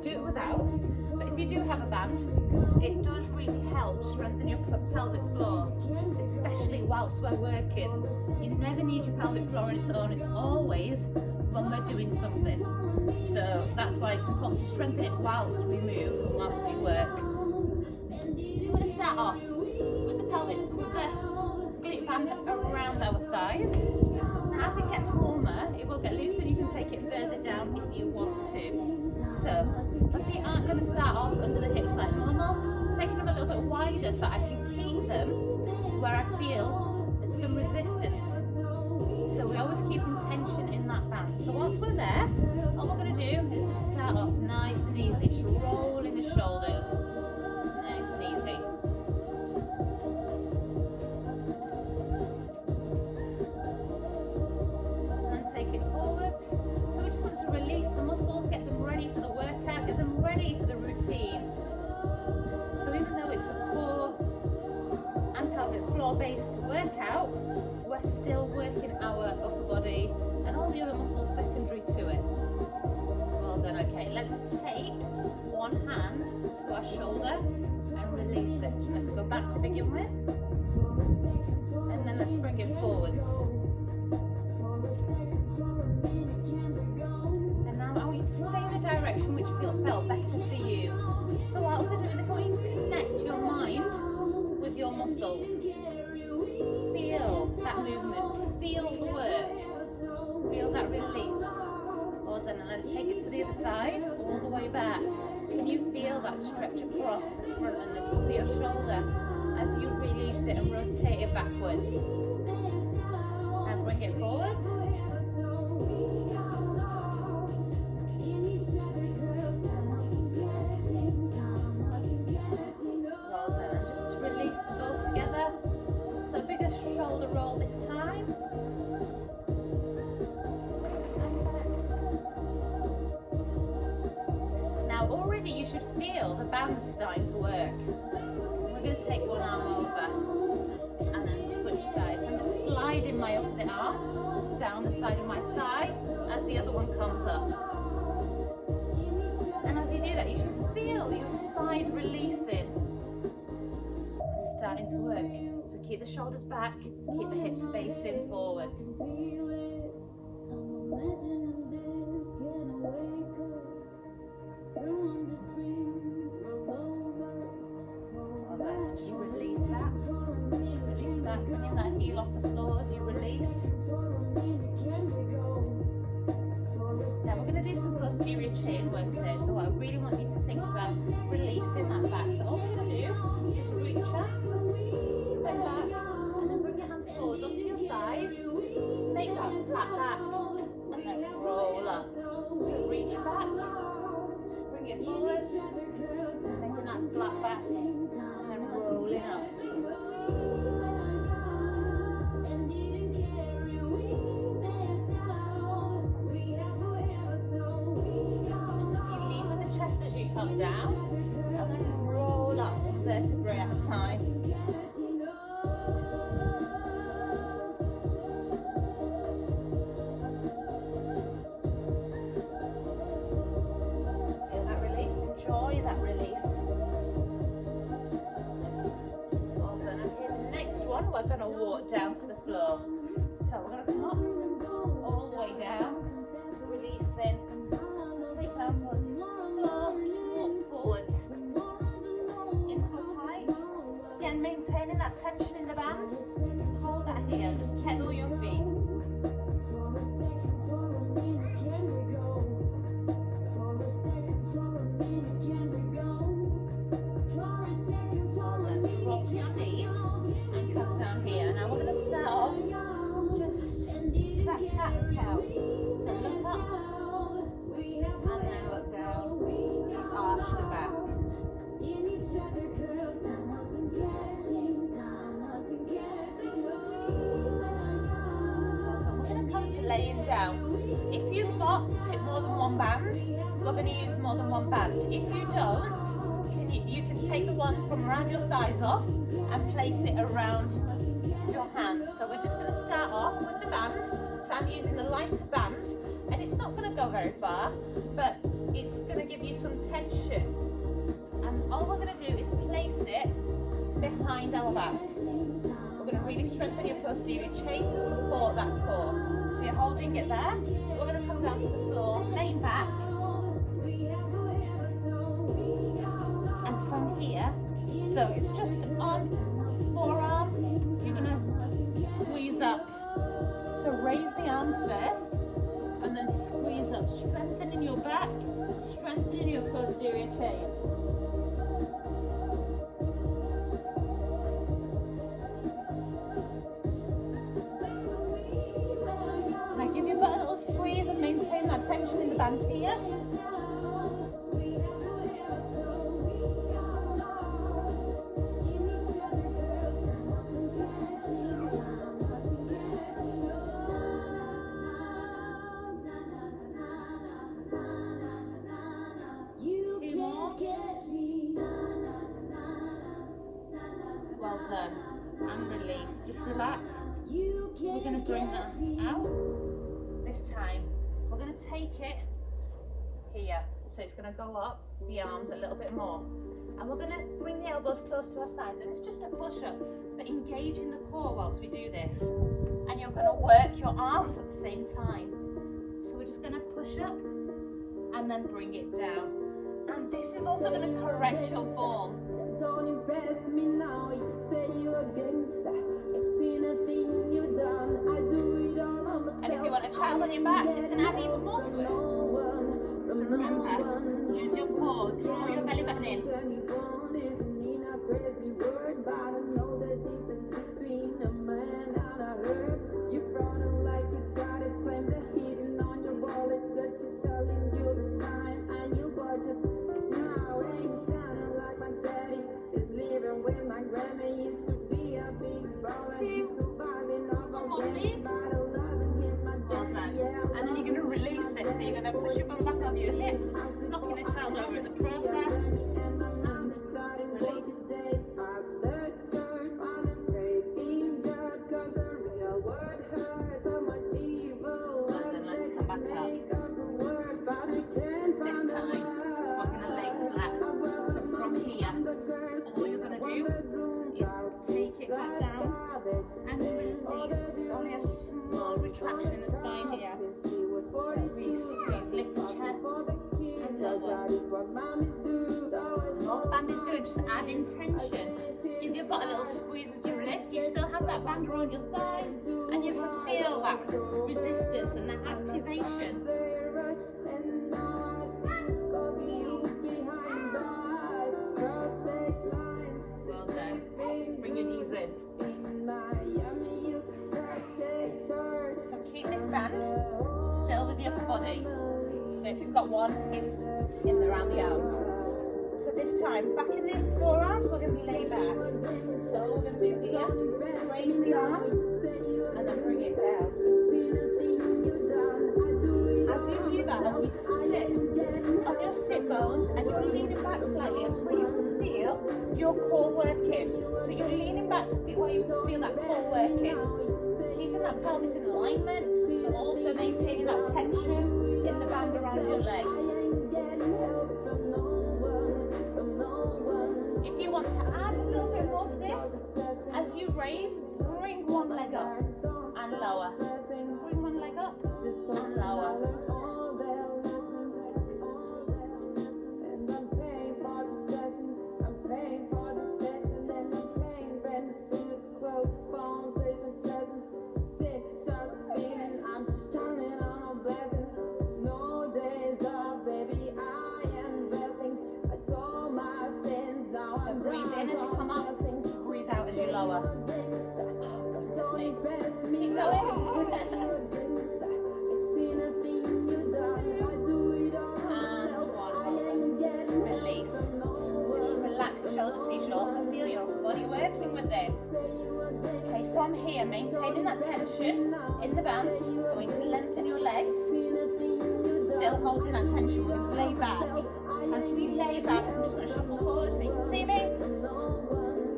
Do it without, but if you do have a band, it does really help strengthen your pelvic floor, especially whilst we're working. You never need your pelvic floor on its own, it's always when we're doing something. So that's why it's important to strengthen it whilst we move and whilst we work. So we're going to start off with the glute band around our thighs. Now, as it gets warmer, it will get looser and you can take it further down if you want to. So my feet aren't going to start off under the hips like normal. I'm taking them a little bit wider so I can keep them where I feel some resistance. So we always keep tension in that band. So once we're there, all we're going to do is just start off nice and easy, just rolling the shoulders. Nice and easy. And take it forwards. So we just want to release the muscles, get them ready for the workout, get them ready for the routine. So even though it's a core and pelvic floor based workout, we're still working our upper body and all the other muscles secondary to it. Well done. Okay, let's take one hand to our shoulder and release it. Let's go back to begin with, and then let's bring it forwards. And now I want you to stay in a direction which felt better for you. So whilst we're doing this, I want you to connect your mind with your muscles. Feel that movement, feel the work, feel that release. Well done, and let's take it to the other side, all the way back. Can you feel that stretch across the front and the top of your shoulder as you release it and rotate it backwards? And bring it forwards. Well done, and just release both together. So bigger shoulder roll this time. Now already you should feel the band starting to work. We're going to take one arm over and then switch sides. I'm just sliding my opposite arm down the side of my thigh as the other one comes up. And as you do that, you should feel your side releasing. It's starting to work. So keep the shoulders back, keep the hips facing forwards. Just release that. Just release that. Bringing that heel off the floor as you release. Now we're going to do some posterior chain work today, so I really want you to think about releasing that back. So all we're going to do is reach up, bend back, and then bring your hands forwards onto your thighs. Just make that flat back, and then roll up. So reach back, bring it forwards, making that flat back, and then rolling up. Come down and then roll up one vertebrae at a time. Feel that release, enjoy that release. Well done. Okay, the next one we're going to walk down to the floor. So we're going to come up all the way down, releasing, take down towards the floor. Forwards into a plank. Again, maintaining that tension in the band. Just hold that here. Just pedal your feet. Well done. Drop to your knees and come down here. Now we're going to start off just that cat and cow. So look up and then look down. Arch the back. We're going to come to laying down. If you've got more than one band, we're going to use more than one band. If you don't, you can take the one from around your thighs off and place it around your hands. So we're just going to start off with the band. So I'm using the lighter band, and it's not going to go very far, but it's going to give you some tension. And all we're going to do is place it behind our back. We're going to really strengthen your posterior chain to support that core. So you're holding it there. We're going to come down to the floor, lay back. And from here, so it's just on forearm, you're going to squeeze up. So raise the arms first, and then squeeze up, strengthening your back, strengthening your posterior chain. Now give your butt a little squeeze and maintain that tension in the band here. Well done. And release. Just relax. We're going to bring that out. This time, we're going to take it here. So it's going to go up the arms a little bit more. And we're going to bring the elbows close to our sides. And it's just a push-up, but engaging the core whilst we do this. And you're going to work your arms at the same time. So we're just going to push up and then bring it down. And this is also going to correct your form. Don't impress me now, you say you're a gangster. It's in a thing you done, I do it all on myself. And if you want a child on your back, it's going to add even more to it. So remember, use your core, draw your belly button in. And then you're going to release it, so you're going to push your bum back over your hips, knocking a child over in the process. Release. And let's come back up. This time, we're going to lay flat. But from here, all you're going to do is take it back down and release. Only a small retraction in the spine here. So squeeze, lift the chest and lower. All the band is doing, just adding tension. Give your butt a little squeeze as you lift. You still have that band around your thighs, and you can feel that resistance and that activation. Well done. Bring your knees in. So keep this band still with your upper body. So if you've got one, it's in around the arms. So this time, back in the forearms, we're going to be laid back. So all we're going to do here, raise the arm, and then bring it down. As you do that, I want you to sit on your sit bones, and you're leaning back slightly until you can feel your core working. So you're leaning back to feel where you can feel that core working. Keeping that pelvis in alignment, but also maintaining that tension in the band around your legs. If you want to add a little bit more to this, as you raise, bring one leg up and lower. Bring one leg up and lower. Breathe in as you come up, breathe out as you lower. Keep going. And one. Release. Just relax your shoulders so you should also feel your body working with this. Okay, from here, maintaining that tension in the band, going to lengthen your legs. Still holding that tension, we're going to lay back. As we lay back, I'm just going to shuffle forward so you can see me.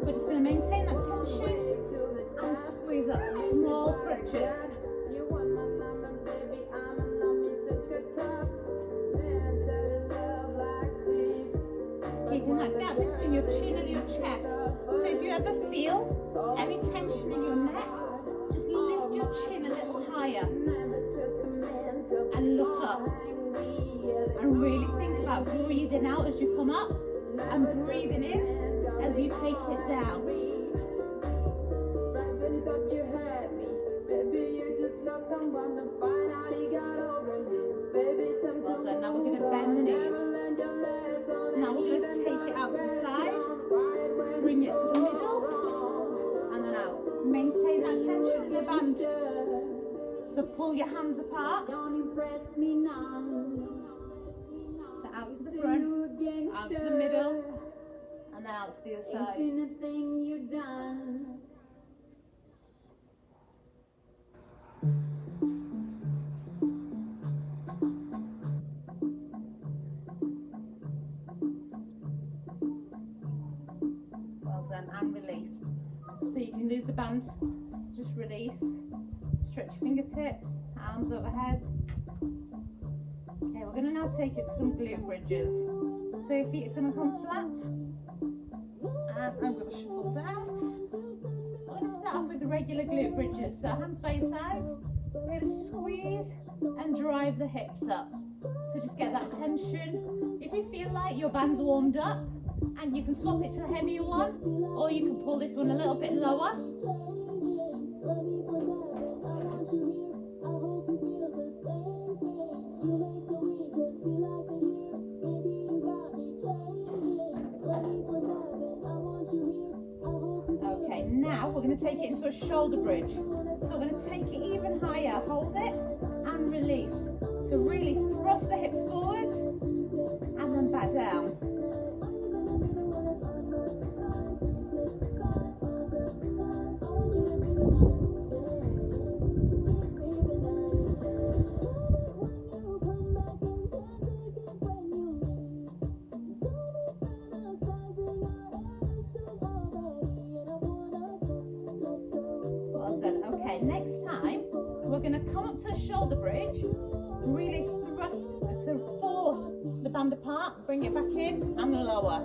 We're just going to maintain that tension and bridges. You want my number, baby, I'm a number, such a top. Man, said love like this. Keeping that gap between your chin and your chest. So if you ever feel any tension in your neck, just lift your chin a little higher and look up. And really think about breathing out as you come up and breathing in as you take it down. Well done. Now we're going to bend the knees. Now we're going to take it out to the side, bring it to the middle, and then out. Maintain that tension in the band. So pull your hands apart. Don't impress me now. So out to the front, out to the middle, and then out to the other side. Ain't seen a thing you done. Well done, and release. So you can lose the band, just release. Stretch your fingertips, arms overhead. Okay, we're going to now take it to some glute bridges. So your feet are going to come flat. And I'm going to shuffle down. We're going to start off with the regular glute bridges. So hands by your sides. We're going to squeeze and drive the hips up. So just get that tension. If you feel like your band's warmed up, and you can swap it to the heavier one, or you can pull this one a little bit lower. Okay, now we're going to take it into a shoulder bridge. So we're going to take it even higher, hold it, and release. So really thrust the hips forwards, and then back down. Okay, next time we're going to come up to a shoulder bridge, really thrust to force the band apart, bring it back in and lower.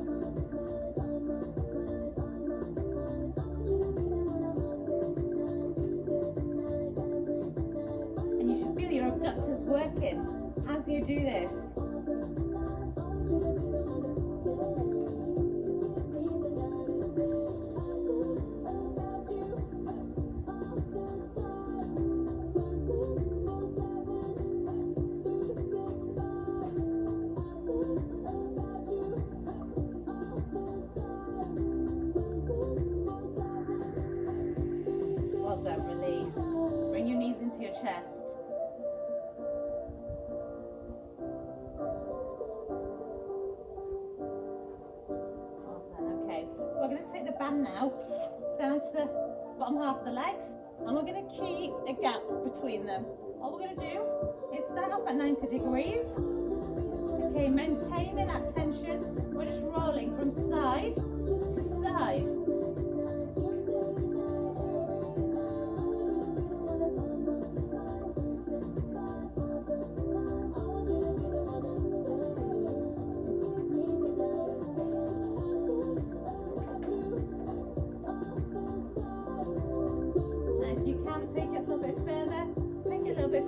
And you should feel your abductors working as you do this. Release. Bring your knees into your chest. Well done. Okay, we're going to take the band now down to the bottom half of the legs, and we're going to keep a gap between them. What we're going to do is start off at 90 degrees. Okay, maintaining that tension. We're just rolling from side to side.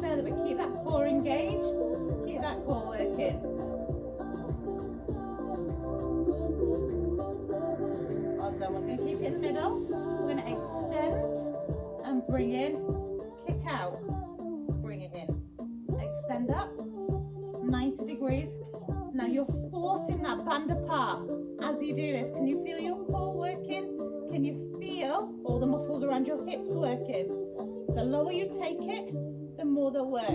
Further, but keep that core engaged, keep that core working. Well done, we're going to keep it in the middle, we're going to extend and bring in, kick out, bring it in, extend up, 90 degrees. Now you're forcing that band apart as you do this. Can you feel your core working? Can you feel all the muscles around your hips working? The lower you take it, the more they'll work.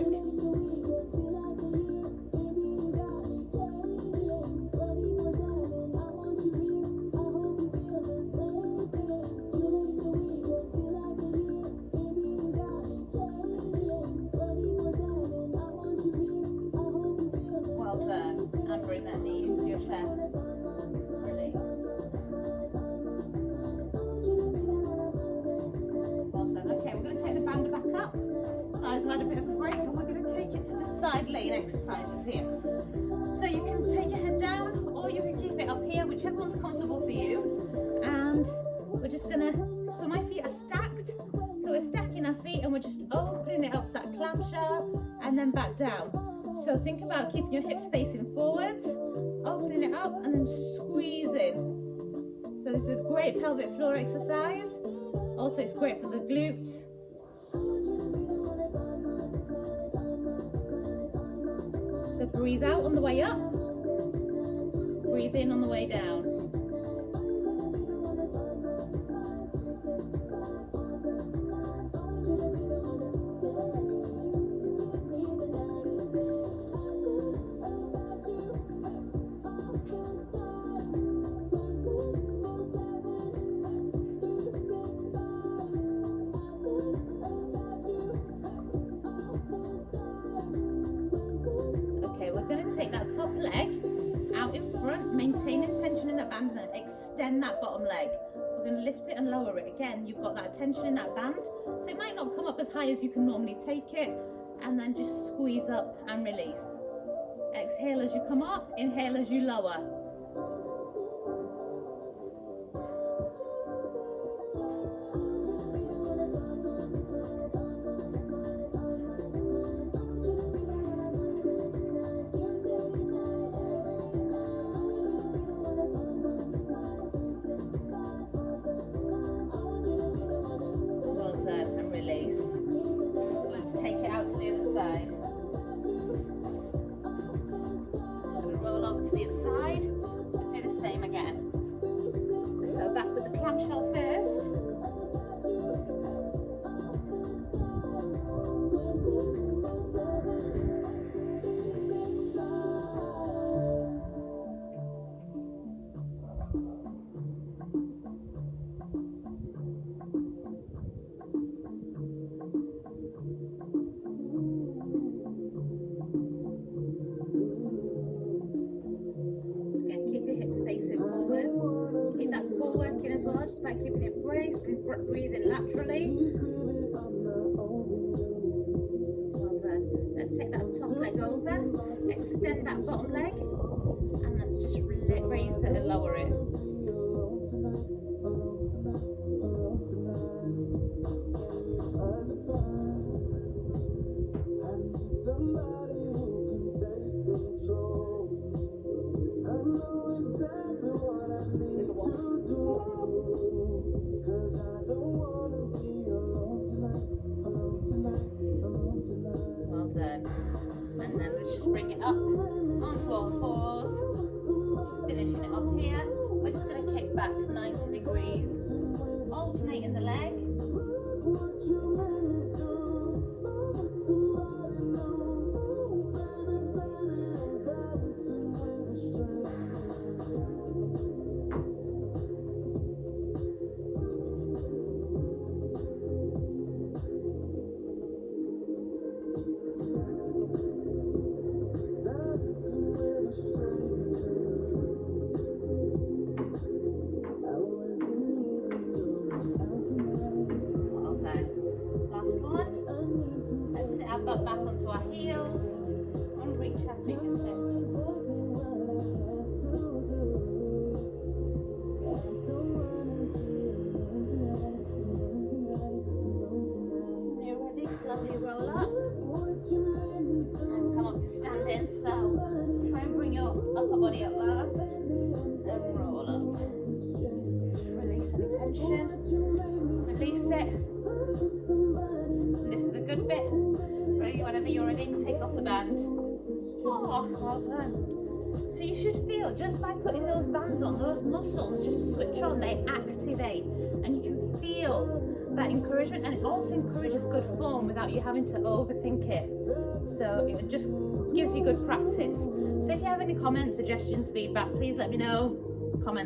Well done. And bring that knee into your chest. Release. Well done. Okay, we're going to take the band back up. main exercises here. So you can take your head down or you can keep it up here, whichever one's comfortable for you. And we're just gonna, so my feet are stacked. So we're stacking our feet and we're just opening it up to that clamshell and then back down. So think about keeping your hips facing forwards, opening it up and then squeezing. So this is a great pelvic floor exercise. Also it's great for the glutes. So breathe out on the way up, breathe in on the way down. Take that top leg out in front, maintaining tension in that band, and extend that bottom leg. We're going to lift it and lower it. Again, you've got that tension in that band, so it might not come up as high as you can normally take it, and then just squeeze up and release. Exhale as you come up, inhale as you lower. And release. Let's take it out to the other side. Just going to roll over to the other side and do the same again. So back with the clamshell first. Keep that core working as well, just by keeping it braced and breathing laterally. Well done. Let's take that top leg over, extend that bottom leg, and let's just raise it and lower it. Well done. And then let's just bring it up onto all fours. Just finishing it off here. We're just going to kick back 90 degrees, alternating the leg. Butt back onto our heels and reach our fingertips. When you're ready, slowly roll up and come up to standing. So try and bring your upper body up last and roll up. Release any tension. Release it. This is the good bit. Whenever you're ready to take off the band. Oh, well done. So you should feel, just by putting those bands on, those muscles just switch on, they activate, and you can feel that encouragement, and it also encourages good form without you having to overthink it. So it just gives you good practice. So if you have any comments, suggestions, feedback, please let me know. Comment.